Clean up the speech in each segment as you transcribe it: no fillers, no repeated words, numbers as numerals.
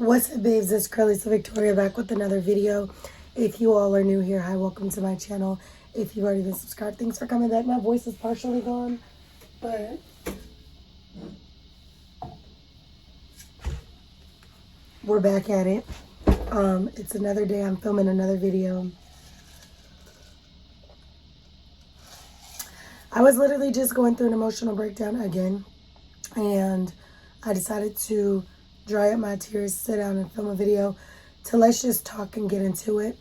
What's up, babes? It's Curly so Victoria back with another video. If you all are new here, hi, welcome to my channel. If you've already been subscribed, thanks for coming back. My voice is partially gone, but we're back at it. It's another day. I'm filming another video. I was literally just going through an emotional breakdown again, and I decided to dry up my tears, sit down and film a video to let's just talk and get into it.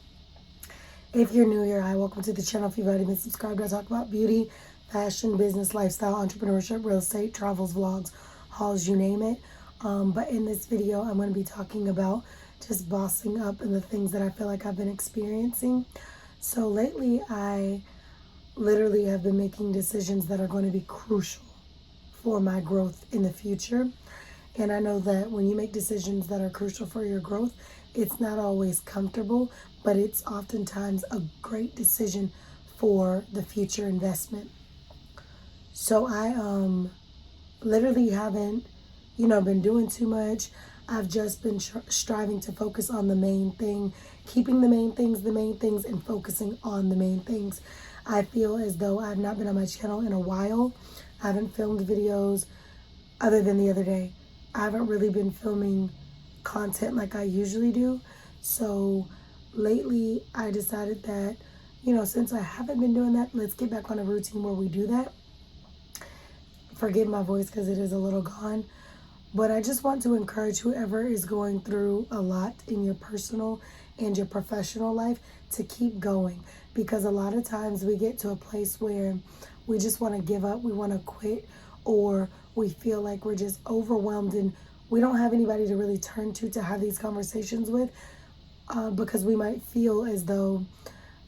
If you're new here, hi, welcome to the channel. If you've already been subscribed, I talk about beauty, fashion, business, lifestyle, entrepreneurship, real estate, travels, vlogs, hauls, you name it. But in this video, I'm going to be talking about just bossing up and the things that I feel like I've been experiencing. So lately, I literally have been making decisions that are going to be crucial for my growth in the future. And I know that when you make decisions that are crucial for your growth, it's not always comfortable, but it's oftentimes a great decision for the future investment. So I literally haven't, been doing too much. I've just been striving to focus on the main thing, keeping the main things, and focusing on the main things. I feel as though I've not been on my channel in a while. I haven't filmed videos other than the other day. I haven't really been filming content like I usually do. So lately I decided that, since I haven't been doing that, let's get back on a routine where we do that. Forgive my voice because it is a little gone. But I just want to encourage whoever is going through a lot in your personal and your professional life to keep going. Because a lot of times we get to a place where we just want to give up, we want to quit, or we feel like we're just overwhelmed and we don't have anybody to really turn to have these conversations with, because we might feel as though,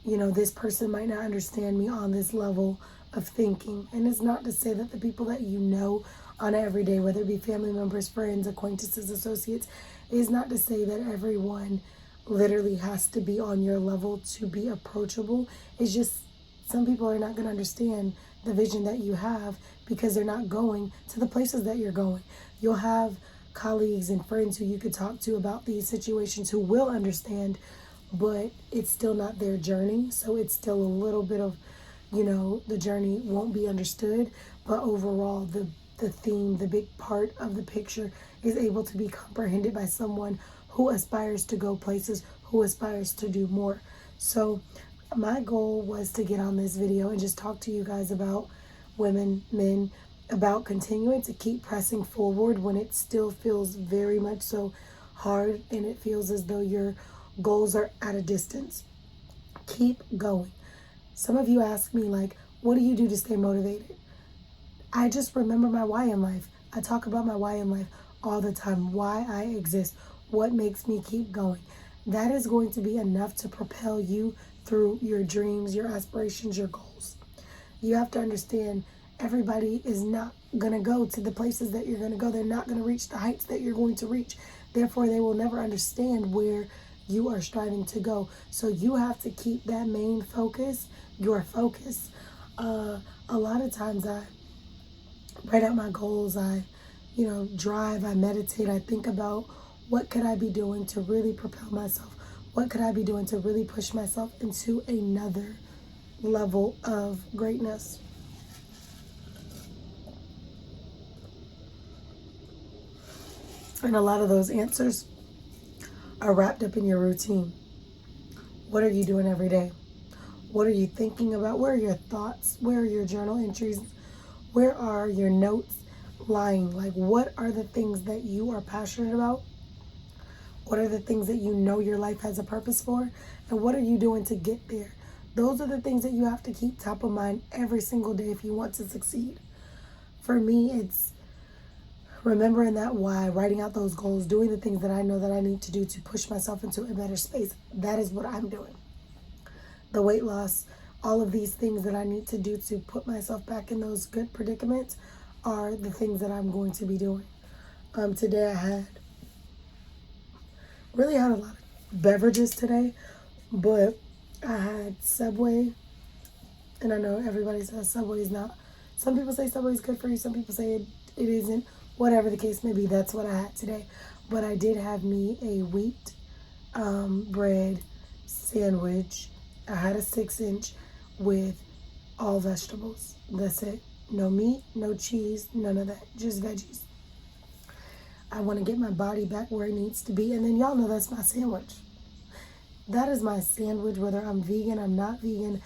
this person might not understand me on this level of thinking. And it's not to say that the people that you know on an everyday, whether it be family members, friends, acquaintances, associates, is not to say that everyone literally has to be on your level to be approachable. It's just some people are not going to understand the vision that you have because they're not going to the places that you're going. You'll have colleagues and friends who you could talk to about these situations who will understand, but it's still not their journey. So it's still a little bit of, the journey won't be understood, but overall the theme, the big part of the picture is able to be comprehended by someone who aspires to go places, who aspires to do more. So my goal was to get on this video and just talk to you guys about women, men, about continuing to keep pressing forward when it still feels very much so hard and it feels as though your goals are at a distance. Keep going. Some of you ask me, like, what do you do to stay motivated? I just remember my why in life. I talk about my why in life all the time, why I exist, what makes me keep going. That is going to be enough to propel you through your dreams, your aspirations, your goals. You have to understand everybody is not going to go to the places that you're going to go. They're not going to reach the heights that you're going to reach. Therefore, they will never understand where you are striving to go. So you have to keep that main focus, your focus. A lot of times I write out my goals. I, drive, I meditate, I think about what could I be doing to really propel myself? What could I be doing to really push myself into another level of greatness? And a lot of those answers are wrapped up in your routine. What are you doing every day? What are you thinking about? Where are your thoughts? Where are your journal entries? Where are your notes lying? Like, what are the things that you are passionate about? What are the things that you know your life has a purpose for? And what are you doing to get there? Those are the things that you have to keep top of mind every single day if you want to succeed. For me, it's remembering that why, writing out those goals, doing the things that I know that I need to do to push myself into a better space. That is what I'm doing. The weight loss, all of these things that I need to do to put myself back in those good predicaments are the things that I'm going to be doing. Today I really had a lot of beverages today, but I had Subway, and I know everybody says Subway is not. Some people say Subway is good for you. Some people say it isn't. Whatever the case may be, that's what I had today. But I did have me a wheat bread sandwich. I had a 6-inch with all vegetables. That's it. No meat, no cheese, none of that. Just veggies. I want to get my body back where it needs to be. And then y'all know that's my sandwich. That is my sandwich, whether I'm vegan, I'm not vegan.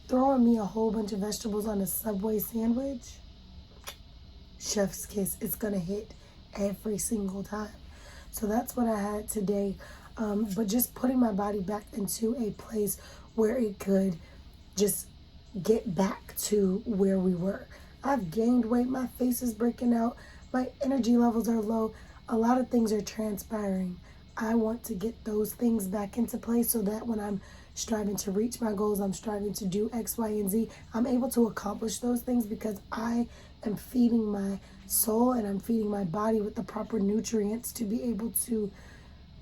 Throwing me a whole bunch of vegetables on a Subway sandwich, chef's kiss. It's going to hit every single time. So that's what I had today. But just putting my body back into a place where it could just get back to where we were. I've gained weight. My face is breaking out. My energy levels are low. A lot of things are transpiring. I want to get those things back into place so that when I'm striving to reach my goals, I'm striving to do X, Y, and Z, I'm able to accomplish those things because I am feeding my soul and I'm feeding my body with the proper nutrients to be able to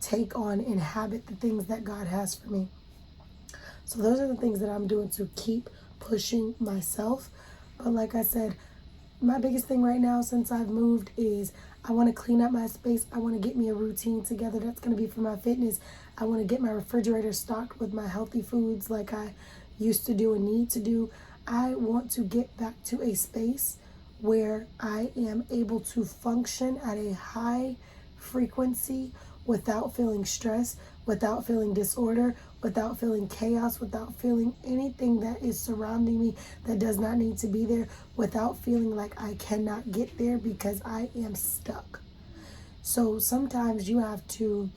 take on, inhabit the things that God has for me. So those are the things that I'm doing to keep pushing myself. But like I said, my biggest thing right now since I've moved is I want to clean up my space. I want to get me a routine together that's going to be for my fitness. I want to get my refrigerator stocked with my healthy foods like I used to do and need to do. I want to get back to a space where I am able to function at a high frequency without feeling stress, without feeling disorder, without feeling chaos, without feeling anything that is surrounding me that does not need to be there, without feeling like I cannot get there because I am stuck. So sometimes you have to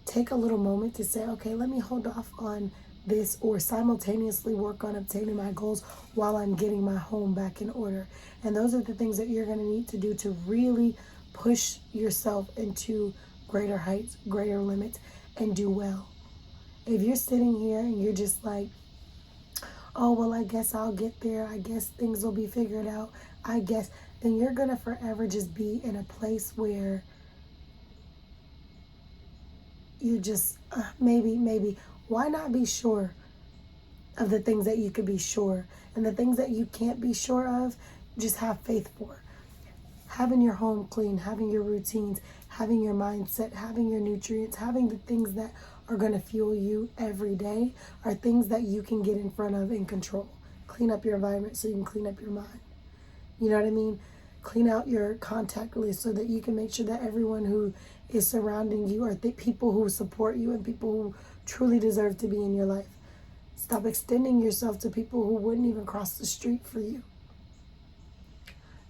take a little moment to say, okay, let me hold off on this or simultaneously work on obtaining my goals while I'm getting my home back in order. And those are the things that you're going to need to do to really push yourself into greater heights, greater limits, and do well. If you're sitting here and you're just like, oh, well, I guess I'll get there. I guess things will be figured out. I guess, then you're going to forever just be in a place where you just, maybe. Why not be sure of the things that you could be sure? And the things that you can't be sure of, just have faith for. Having your home clean, having your routines, having your mindset, having your nutrients, having the things that are going to fuel you every day are things that you can get in front of and control. Clean up your environment so you can clean up your mind. You know what I mean? Clean out your contact list so that you can make sure that everyone who is surrounding you are people who support you and people who truly deserve to be in your life. Stop extending yourself to people who wouldn't even cross the street for you.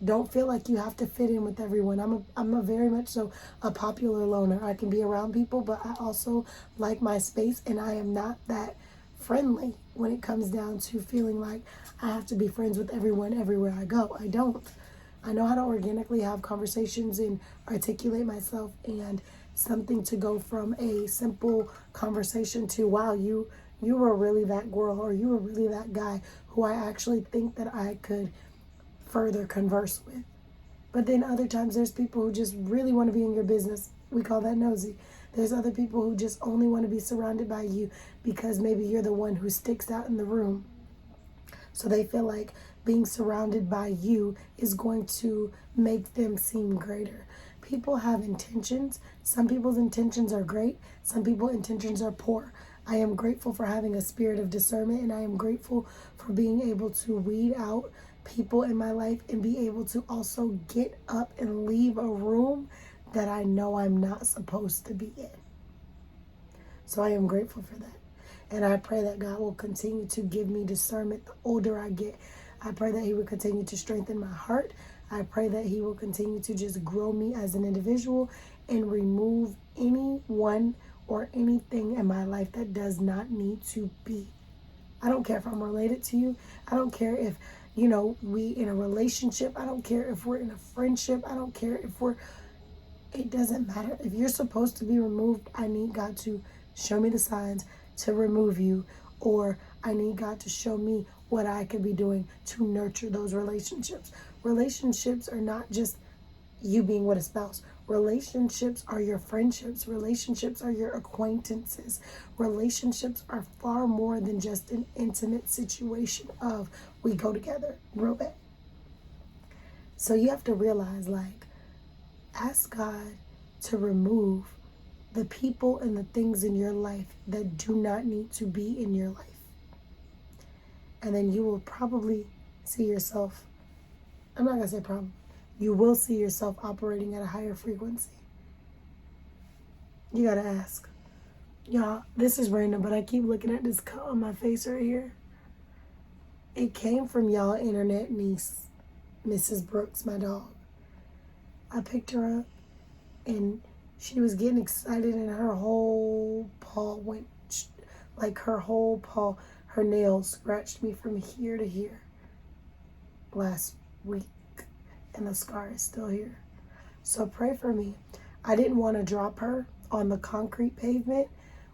Don't feel like you have to fit in with everyone. I'm a very much so a popular loner. I can be around people, but I also like my space, and I am not that friendly when it comes down to feeling like I have to be friends with everyone everywhere I go. I don't. I know how to organically have conversations and articulate myself, and something to go from a simple conversation to, wow, you were really that girl, or you were really that guy who I actually think that I could further converse with. But then other times there's people who just really want to be in your business. We call that nosy. There's other people who just only want to be surrounded by you because maybe you're the one who sticks out in the room. So they feel like being surrounded by you is going to make them seem greater. People have intentions. Some people's intentions are great. Some people's intentions are poor. I am grateful for having a spirit of discernment, and I am grateful for being able to weed out people in my life and be able to also get up and leave a room that I know I'm not supposed to be in. So I am grateful for that. And I pray that God will continue to give me discernment the older I get. I pray that He will continue to strengthen my heart. I pray that He will continue to just grow me as an individual and remove anyone or anything in my life that does not need to be. I don't care if I'm related to you. I don't care if, we in a relationship. I don't care if we're in a friendship. I don't care if it doesn't matter. If you're supposed to be removed, I need God to show me the signs to remove you, or I need God to show me what I could be doing to nurture those relationships. Relationships are not just you being with a spouse. Relationships are your friendships. Relationships are your acquaintances. Relationships are far more than just an intimate situation of we go together real bad. So you have to realize, ask God to remove the people and the things in your life that do not need to be in your life. And then you will probably see yourself, I'm not going to say probably, you will see yourself operating at a higher frequency. You got to ask. Y'all, this is random, but I keep looking at this cut on my face right here. It came from y'all internet niece, Mrs. Brooks, my dog. I picked her up and she was getting excited and her whole paw went, like her whole paw, her nails scratched me from here to here last week. And the scar is still here. So pray for me. I didn't want to drop her on the concrete pavement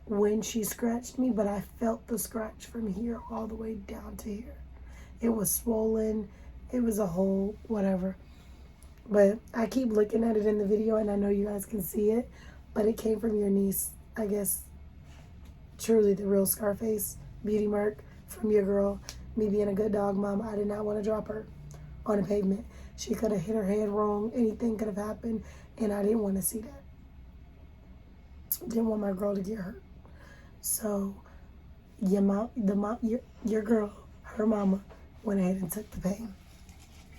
when she scratched me, but I felt the scratch from here all the way down to here. It was swollen. It was a hole, whatever. But I keep looking at it in the video and I know you guys can see it, but it came from your niece. I guess truly the real Scarface beauty mark from your girl. Me being a good dog mom, I did not want to drop her on the pavement. She could have hit her head wrong. Anything could have happened, and I didn't want to see that. Didn't want my girl to get hurt. So, your girl, her mama, went ahead and took the pain,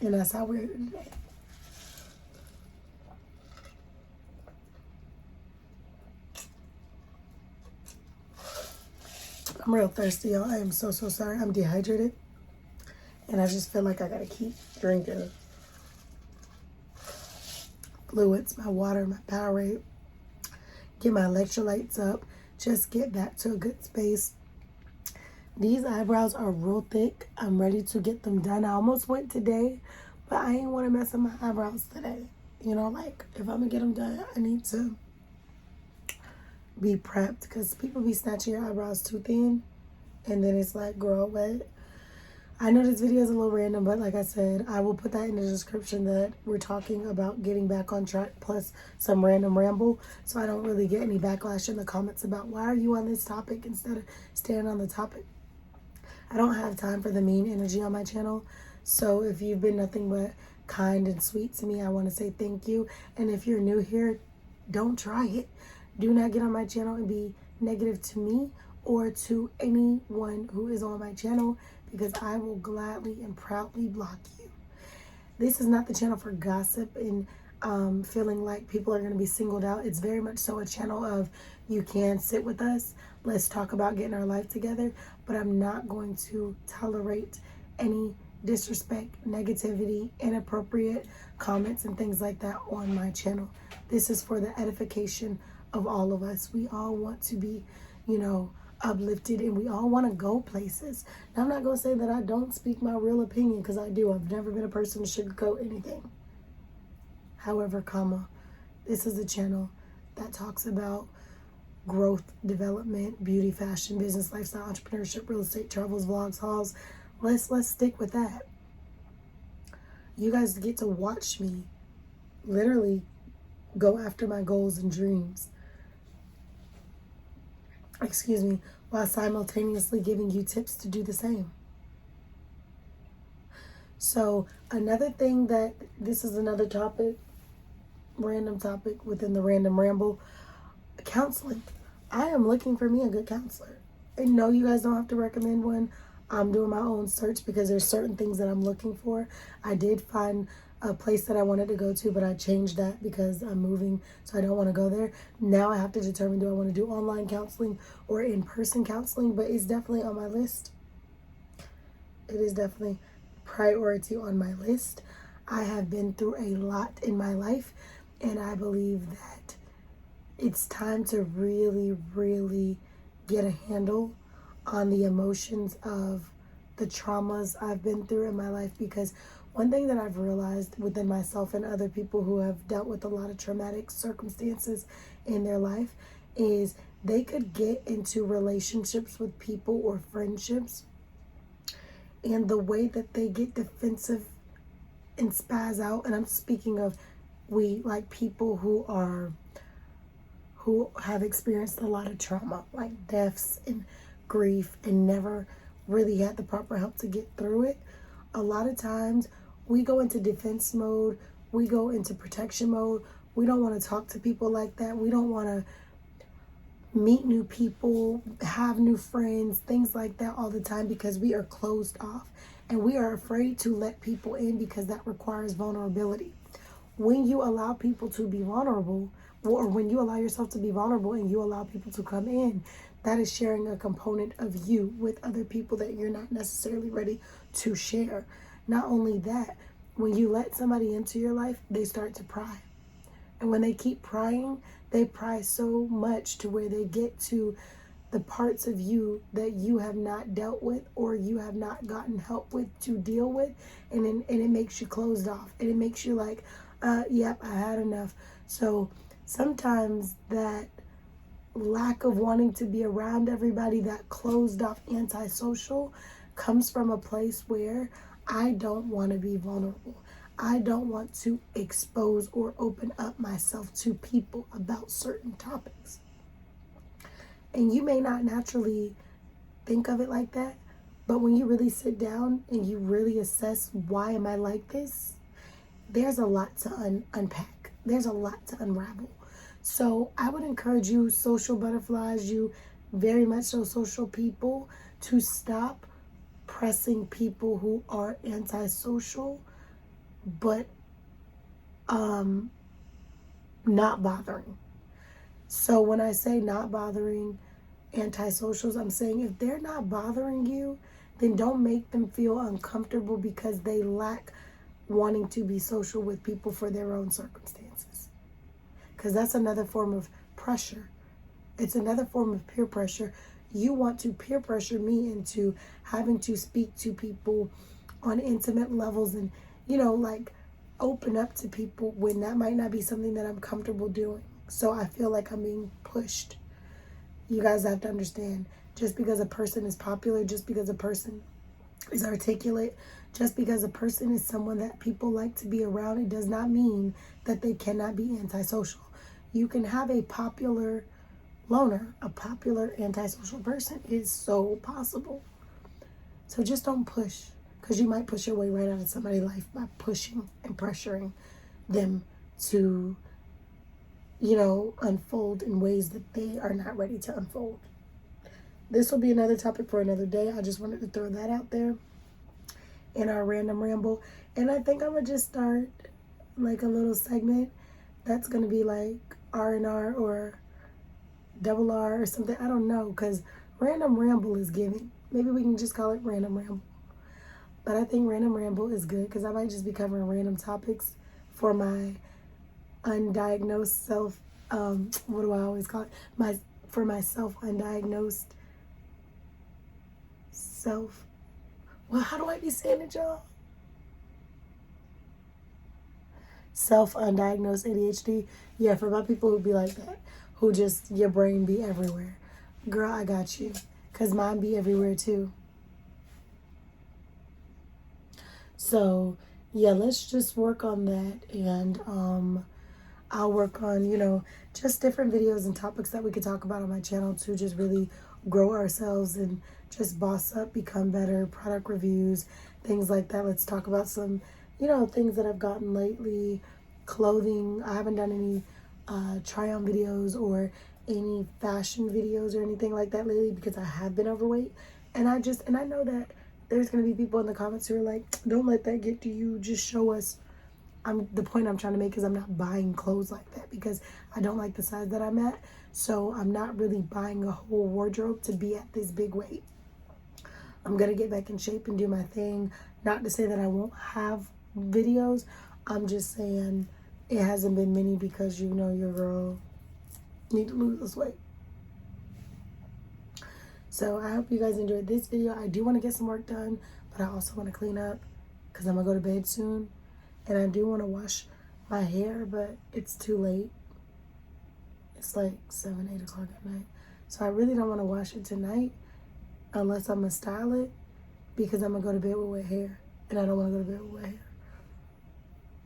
and that's how we're here today. I'm real thirsty, y'all. I am so sorry. I'm dehydrated, and I just feel like I gotta keep drinking fluids, my water, my Powerade, get my electrolytes up, just get back to a good space. These eyebrows are real thick. I'm ready to get them done. I almost went today, but I ain't want to mess up my eyebrows today. You know, like, if I'm going to get them done, I need to be prepped because people be snatching your eyebrows too thin, and then it's like, girl, what? I know this video is a little random, but like I said, I will put that in the description that we're talking about getting back on track plus some random ramble, so I don't really get any backlash in the comments about why are you on this topic instead of staying on the topic. I don't have time for the mean energy on my channel, so if you've been nothing but kind and sweet to me, I want to say thank you. And if you're new here, don't try it. Do not get on my channel and be negative to me or to anyone who is on my channel, because I will gladly and proudly block you. This is not the channel for gossip and feeling like people are going to be singled out. It's very much so a channel of, you can sit with us, let's talk about getting our life together, but I'm not going to tolerate any disrespect, negativity, inappropriate comments and things like that on my channel. This is for the edification of all of us. We all want to be, you know, uplifted, and we all want to go places. Now, I'm not going to say that I don't speak my real opinion, because I do. I've never been a person to sugarcoat anything. However, this is a channel that talks about growth, development, beauty, fashion, business, lifestyle, entrepreneurship, real estate, travels, vlogs, hauls. Let's stick with that. You guys get to watch me literally go after my goals and dreams, while simultaneously giving you tips to do the same. So another thing that, this is another topic, random topic within the random ramble, counseling. I am looking for me a good counselor. And no, you guys don't have to recommend one. I'm doing my own search because there's certain things that I'm looking for. I did find a place that I wanted to go to, but I changed that because I'm moving, so I don't want to go there. Now I have to determine, do I want to do online counseling or in-person counseling? But it's definitely on my list. It is definitely priority on my list. I have been through a lot in my life, and I believe that it's time to really, really get a handle on the emotions of the traumas I've been through in my life, because one thing that I've realized within myself and other people who have dealt with a lot of traumatic circumstances in their life is they could get into relationships with people or friendships, and the way that they get defensive and spaz out, and I'm speaking of people who have experienced a lot of trauma, like deaths and grief, and never really had the proper help to get through it. A lot of times we go into defense mode, we go into protection mode, We don't want to talk to people like that. We don't want to meet new people, have new friends, things like that all the time because we are closed off. And we are afraid to let people in because that requires vulnerability. When you allow people to be vulnerable, or when you allow yourself to be vulnerable and you allow people to come in, that is sharing a component of you with other people that you're not necessarily ready to share. Not only that, when you let somebody into your life, they start to pry. And when they keep prying, they pry so much to where they get to the parts of you that you have not dealt with or you have not gotten help with to deal with. And it makes you closed off. And it makes you like, yep, I had enough. So sometimes that lack of wanting to be around everybody, that closed off antisocial, comes from a place where I don't want to be vulnerable. I don't want to expose or open up myself to people about certain topics. And you may not naturally think of it like that, but when you really sit down and you really assess, why am I like this? There's a lot to unpack. There's a lot to unravel. So I would encourage you, social butterflies, you very much so social people, to stop pressing people who are antisocial, but not bothering. So when I say not bothering antisocials, I'm saying if they're not bothering you, then don't make them feel uncomfortable because they lack wanting to be social with people for their own circumstances. Because that's another form of pressure. It's another form of peer pressure. You want to peer pressure me into having to speak to people on intimate levels and, like open up to people when that might not be something that I'm comfortable doing. So I feel like I'm being pushed. You guys have to understand, just because a person is popular, just because a person is articulate, just because a person is someone that people like to be around, it does not mean that they cannot be antisocial. You can have a popular loner, a popular antisocial person. It's so possible. So just don't push, because you might push your way right out of somebody's life by pushing and pressuring them to, unfold in ways that they are not ready to unfold. This will be another topic for another day. I just wanted to throw that out there in our random ramble. And I think I'm going to just start like a little segment that's going to be like R&R or double R or something. I don't know, because random ramble is giving. Maybe we can just call it random ramble. But I think random ramble is good because I might just be covering random topics for my undiagnosed self. What do I always call it? For my self-undiagnosed self. Well, how do I be saying it, y'all? Self-undiagnosed ADHD. Yeah, for my people who be like that, who just, your brain be everywhere. Girl, I got you. Because mine be everywhere too. So, yeah, let's just work on that. And I'll work on, just different videos and topics that we could talk about on my channel to just really grow ourselves and just boss up, become better, product reviews, things like that. Let's talk about some, things that I've gotten lately, clothing. I haven't done any try-on videos or any fashion videos or anything like that lately because I have been overweight. And I know that there's going to be people in the comments who are like, don't let that get to you. Just show us. The point I'm trying to make is I'm not buying clothes like that because I don't like the size that I'm at. So I'm not really buying a whole wardrobe to be at this big weight. I'm going to get back in shape and do my thing. Not to say that I won't have videos. I'm just saying it hasn't been many because your girl need to lose this weight. So I hope you guys enjoyed this video. I do want to get some work done, but I also want to clean up because I'm going to go to bed soon. And I do want to wash my hair, but it's too late. It's like 7, 8 o'clock at night. So I really don't want to wash it tonight unless I'm going to style it because I'm going to go to bed with wet hair. And I don't want to go to bed with wet hair.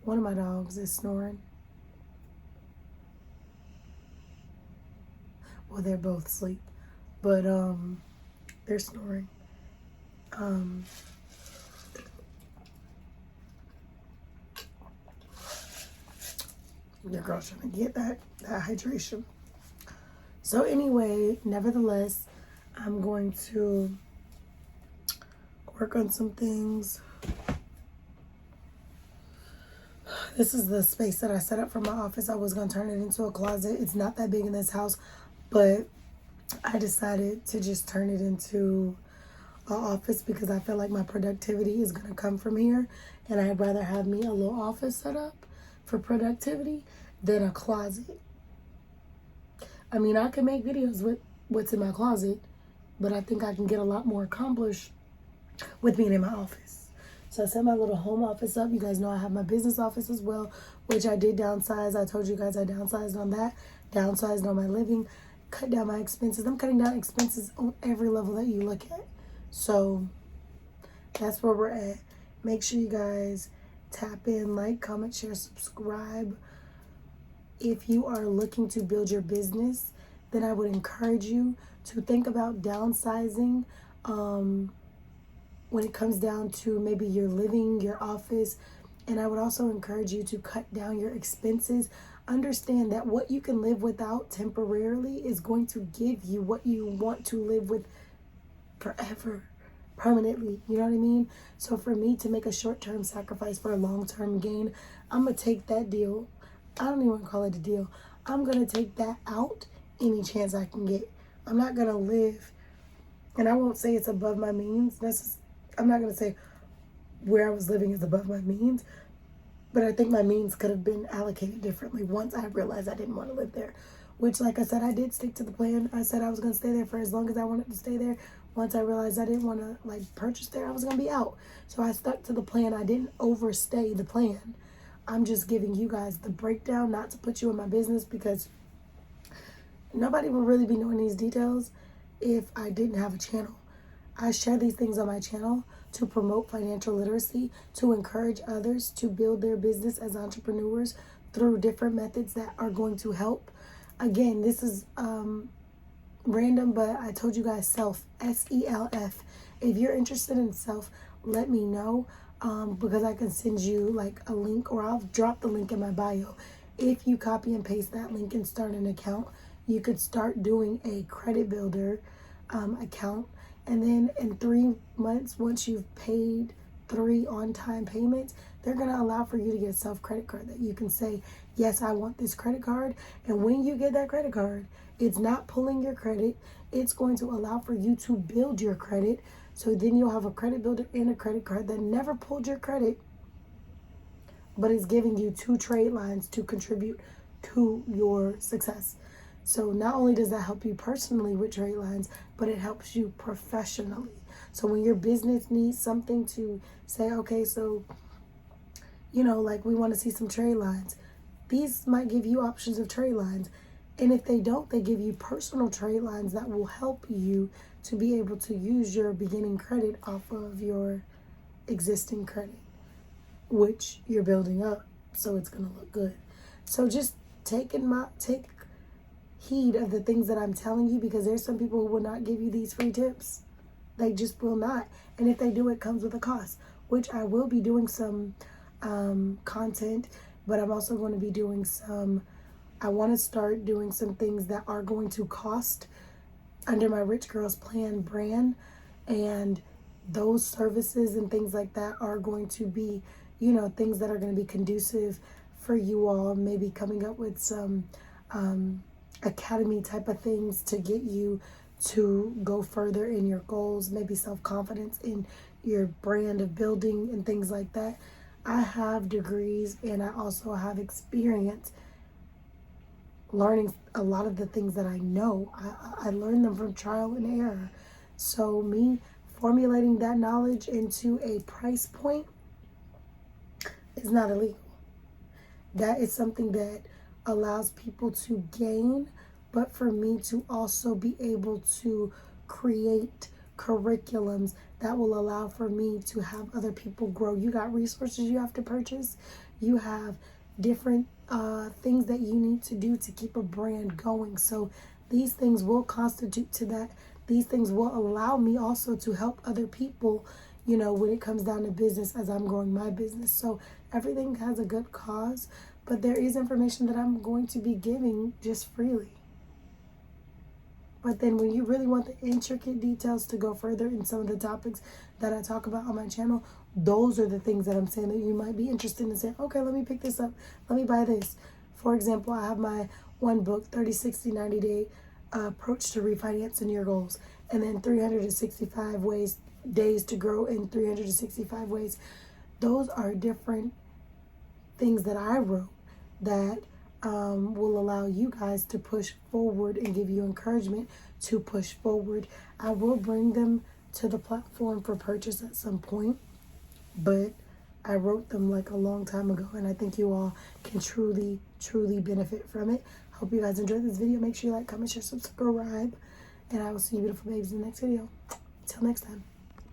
One of my dogs is snoring. Well, they're both asleep, but they're snoring. Your girl's trying to get that hydration. So anyway, nevertheless, I'm going to work on some things. This is the space that I set up for my office. I was going to turn it into a closet. It's not that big in this house, but I decided to just turn it into an office because I feel like my productivity is going to come from here. And I'd rather have me a little office set up for productivity than a closet. I mean, I can make videos with what's in my closet, but I think I can get a lot more accomplished with being in my office. So I set my little home office up. You guys know I have my business office as well, which I did downsize. I told you guys I downsized on that, downsized on my living, cut down my expenses. I'm cutting down expenses on every level that you look at. So that's where we're at. Make sure you guys tap in, like, comment, share, subscribe. If you are looking to build your business, then I would encourage you to think about downsizing when it comes down to maybe your living, your office. And I would also encourage you to cut down your expenses. Understand that what you can live without temporarily is going to give you what you want to live with forever, permanently. You know what I mean? So for me to make a short-term sacrifice for a long-term gain, I'm going to take that deal. I don't even want to call it a deal. I'm going to take that out any chance I can get. I'm not going to live, and I won't say it's above my means. I'm not going to say where I was living is above my means, but I think my means could have been allocated differently once I realized I didn't want to live there, which, like I said, I did stick to the plan. I said I was going to stay there for as long as I wanted to stay there. Once I realized I didn't want to, purchase there, I was going to be out. So I stuck to the plan. I didn't overstay the plan. I'm just giving you guys the breakdown, not to put you in my business, because nobody will really be knowing these details if I didn't have a channel. I share these things on my channel to promote financial literacy, to encourage others to build their business as entrepreneurs through different methods that are going to help. Again, this is random, but I told you guys self, SELF. If you're interested in self, let me know. Because I can send you a link, or I'll drop the link in my bio. If you copy and paste that link and start an account, you could start doing a credit builder account. And then in 3 months, once you've paid 3 on-time payments, they're going to allow for you to get a self-credit card that you can say, yes, I want this credit card. And when you get that credit card, it's not pulling your credit. It's going to allow for you to build your credit. So then you'll have a credit builder and a credit card that never pulled your credit, but is giving you 2 trade lines to contribute to your success. So not only does that help you personally with trade lines, but it helps you professionally. So when your business needs something to say, okay, so, we want to see some trade lines. These might give you options of trade lines. And if they don't, they give you personal trade lines that will help you to be able to use your beginning credit off of your existing credit, which you're building up, so it's going to look good. So just take heed of the things that I'm telling you, because there's some people who will not give you these free tips. They just will not. And if they do, it comes with a cost, which I will be doing some content, but I'm also going to be doing I want to start doing some things that are going to cost under my Rich Girls Plan brand, and those services and things like that are going to be, things that are going to be conducive for you all. Maybe coming up with some academy type of things to get you to go further in your goals, maybe self-confidence in your brand of building and things like that. I have degrees and I also have experience learning a lot of the things that I know. I learned them from trial and error. So me formulating that knowledge into a price point is not illegal. That is something that allows people to gain, but for me to also be able to create curriculums that will allow for me to have other people grow. You got resources you have to purchase. You have different things that you need to do to keep a brand going. So these things will constitute to that. These things will allow me also to help other people, when it comes down to business as I'm growing my business. So everything has a good cause, But there is information that I'm going to be giving just freely. But then when you really want the intricate details to go further in some of the topics that I talk about on my channel, those are the things that I'm saying that you might be interested in saying, okay, let me pick this up. Let me buy this. For example, I have my one book, 30, 60, 90 day approach to refinancing your goals. And then 365 days to grow in 365 ways. Those are different things that I wrote that will allow you guys to push forward and give you encouragement to push forward. I will bring them to the platform for purchase at some point, but I wrote them like a long time ago, and I think you all can truly benefit from it. Hope you guys enjoyed this video. Make sure you like, comment, share, subscribe, and I will see you beautiful babes in the next video. Until next time.